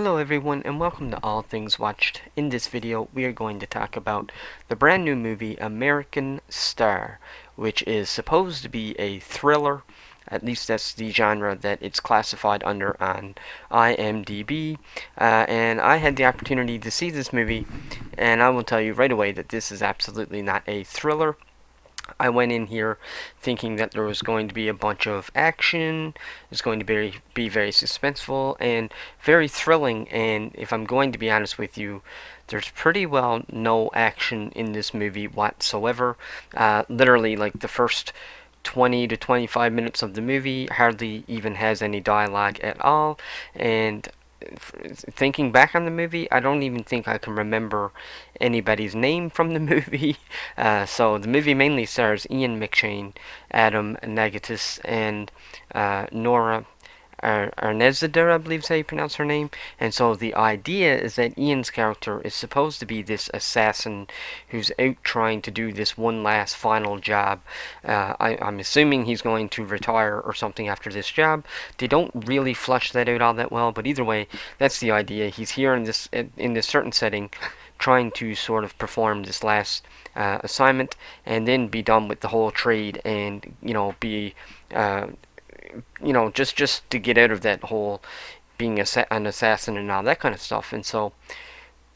Hello everyone and welcome to All Things Watched. In this video we are going to talk about the brand new movie American Star, which is supposed to be a thriller. At least that's the genre that it's classified under on IMDb. And I had the opportunity to see this movie, and I will tell you right away that this is absolutely not a thriller. I went in here thinking that there was going to be a bunch of action, it's going to be very suspenseful and very thrilling, and if I'm going to be honest with you, there's pretty well no action in this movie whatsoever. Literally, like the first 20 to 25 minutes of the movie hardly even has any dialogue at all, and thinking back on the movie, I don't even think I can remember anybody's name from the movie. So the movie mainly stars Ian McShane, Adam Nagatis, and Nora Arnezeder, I believe is how you pronounce her name. And so the idea is that Ian's character is supposed to be this assassin who's out trying to do this one last final job. I'm assuming he's going to retire or something after this job. They don't really flesh that out all that well, but either way, that's the idea. He's here in this certain setting, trying to sort of perform this last assignment and then be done with the whole trade and be just to get out of that whole being an assassin and all that kind of stuff. And so,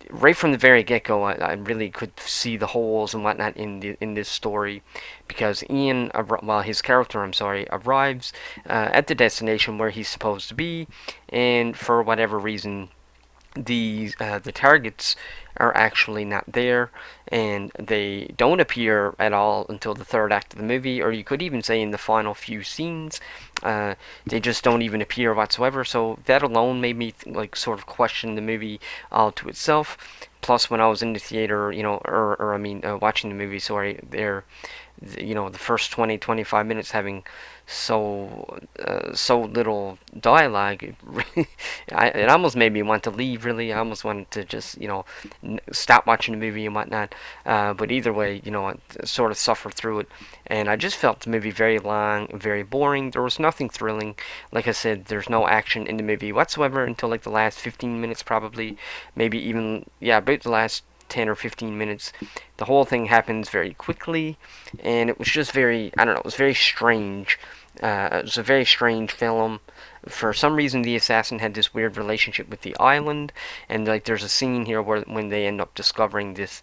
right from the very get-go, I really could see the holes and whatnot in this story, because his character, arrives at the destination where he's supposed to be, and for whatever reason, the targets are actually not there, and they don't appear at all until the third act of the movie, or you could even say in the final few scenes. They just don't even appear whatsoever. So that alone made me sort of question the movie all to itself. Plus, when I was in the theater, watching the movie, the first 20-25 minutes having so little dialogue, it almost made me want to leave. Really, I almost wanted to just stop watching the movie and whatnot. But either way, I sort of suffered through it, and I just felt the movie very long, very boring. There was nothing thrilling. Like I said, there's no action in the movie whatsoever until the last 15 minutes, probably, maybe even about the last 10 or 15 minutes. The whole thing happens very quickly, and it was just very, I don't know, it was very strange. It was a very strange film. For some reason, the assassin had this weird relationship with the island, and there's a scene here where when they end up discovering this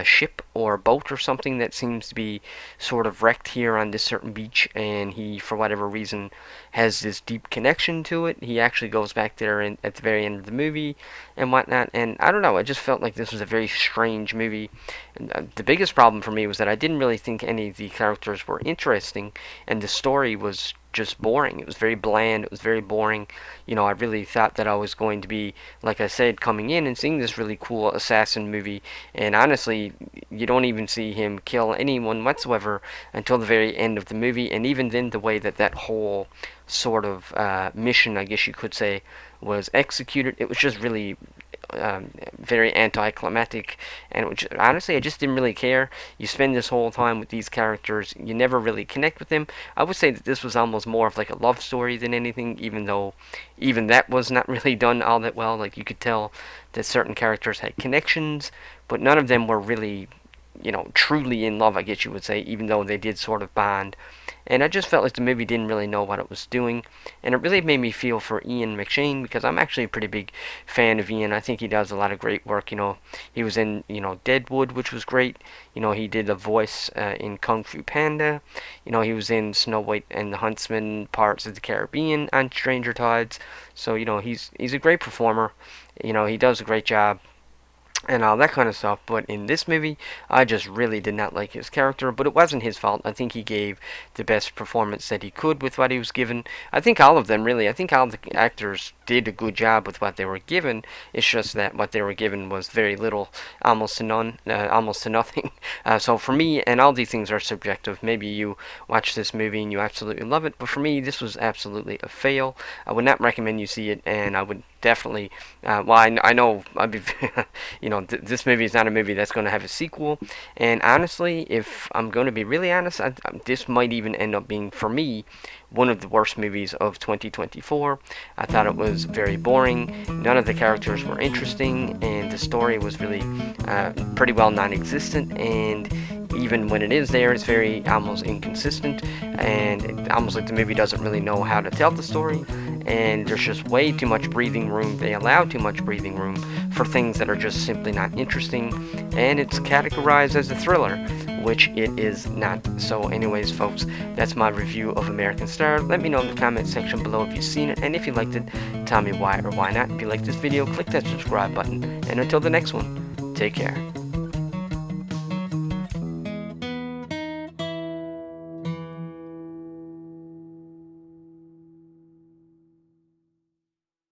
ship or boat or something that seems to be sort of wrecked here on this certain beach, and he, for whatever reason, has this deep connection to it. He actually goes back there at the very end of the movie and whatnot, and I don't know, I just felt like this was a very strange movie. And, the biggest problem for me was that I didn't really think any of the characters were interesting, and the story was just boring. It was very bland. It was very boring. I really thought that I was going to be, like I said, coming in and seeing this really cool assassin movie, and honestly, you don't even see him kill anyone whatsoever until the very end of the movie, and even then, the way that whole sort of mission, I guess you could say, was executed, it was just really very anticlimactic, and honestly, I just didn't really care. You spend this whole time with these characters, you never really connect with them. I would say that this was almost more of like a love story than anything, even though even that was not really done all that well. You could tell that certain characters had connections, but none of them were really, truly in love, I guess you would say, even though they did sort of bond. And I just felt like the movie didn't really know what it was doing, and it really made me feel for Ian McShane, because I'm actually a pretty big fan of Ian. I think he does a lot of great work. He was in Deadwood, which was great. He did a voice in Kung Fu Panda. He was in Snow White and the Huntsman, Pirates of the Caribbean, and Stranger Tides. So he's a great performer. He does a great job and all that kind of stuff. But in this movie, I just really did not like his character, but it wasn't his fault. I think he gave the best performance that he could with what he was given. I think all of them, really. I think all the actors did a good job with what they were given. It's just that what they were given was very little, almost to none, almost to nothing. So for me, and all these things are subjective, maybe you watch this movie and you absolutely love it, but for me, this was absolutely a fail. I would not recommend you see it, and I would definitely. Well, I know, this movie is not a movie that's going to have a sequel. And honestly, if I'm going to be really honest, this might even end up being, for me, one of the worst movies of 2024. I thought it was very boring. None of the characters were interesting, and the story was really pretty well non-existent. And even when it is there, it's very almost inconsistent, and almost like the movie doesn't really know how to tell the story. And there's just way too much breathing room. They allow too much breathing room for things that are just simply not interesting. And it's categorized as a thriller, which it is not. So anyways, folks, that's my review of American Star. Let me know in the comment section below if you've seen it, and if you liked it, tell me why or why not. If you like this video, click that subscribe button. And until the next one, take care.